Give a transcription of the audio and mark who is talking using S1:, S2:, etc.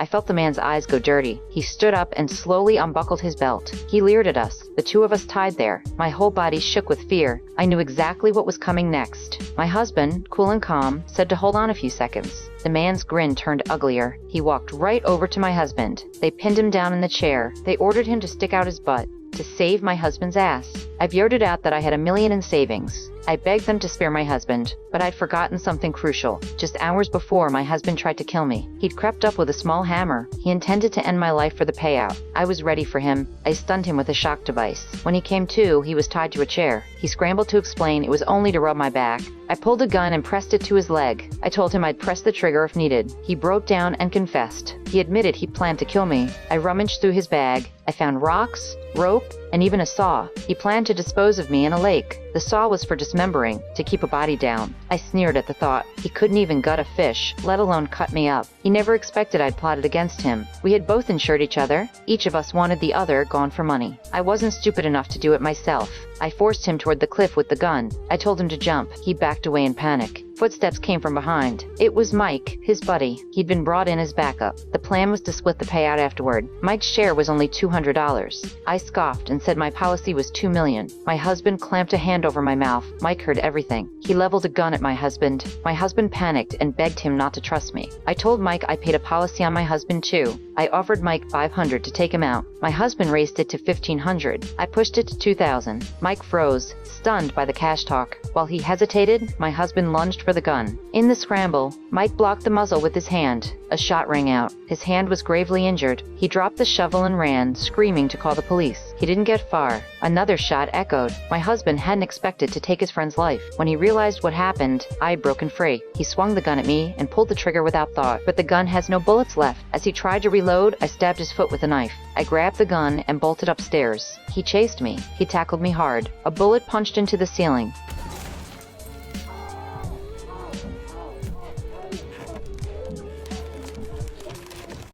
S1: I felt the man's eyes go dirty. He stood up and slowly unbuckled his belt. He leered at us, the two of us tied there. My whole body shook with fear. I knew exactly what was coming next. My husband, cool and calm, said to hold on a few seconds. The man's grin turned uglier. He walked right over to my husband. They pinned him down in the chair. They ordered him to stick out his butt. To save my husband's ass. I blurted out that I had $1 million in savings. I begged them to spare my husband, but I'd forgotten something crucial. Just hours before, my husband tried to kill me. He'd crept up with a small hammer. He intended to end my life for the payout. I was ready for him. I stunned him with a shock device. When he came to, he was tied to a chair. He scrambled to explain it was only to rub my back. I pulled a gun and pressed it to his leg. I told him I'd press the trigger if needed. He broke down and confessed. He admitted he'd planned to kill me. I rummaged through his bag. I found rocks, rope, and even a saw. He planned to dispose of me in a lake. The saw was for dismembering, to keep a body down. I sneered at the thought. He couldn't even gut a fish, let alone cut me up. He never expected I'd plotted against him. We had both insured each other. Each of us wanted the other gone for money. I wasn't stupid enough to do it myself. I forced him toward the cliff with the gun. I told him to jump. He backed away in panic. Footsteps came from behind. It was Mike, his buddy. He'd been brought in as backup. The plan was to split the payout afterward. Mike's share was only $200. I scoffed and said my policy was $2 million. My husband clamped a hand over my mouth. Mike heard everything. He leveled a gun at my husband. My husband panicked and begged him not to trust me. I told Mike I paid a policy on my husband too. I offered Mike $500 to take him out. My husband raised it to $1,500. I pushed it to $2,000. Mike froze, stunned by the cash talk. While he hesitated, my husband lunged for the gun. In the scramble, Mike blocked the muzzle with his hand. A shot rang out. His hand was gravely injured. He dropped the shovel and ran, screaming to call the police. He didn't get far. Another shot echoed. My husband hadn't expected to take his friend's life. When he realized what happened, I had broken free. He swung the gun at me and pulled the trigger without thought, but the gun has no bullets left. As he tried to reload, I stabbed his foot with a knife. I grabbed the gun and bolted upstairs. He chased me. He tackled me hard. A bullet punched into the ceiling.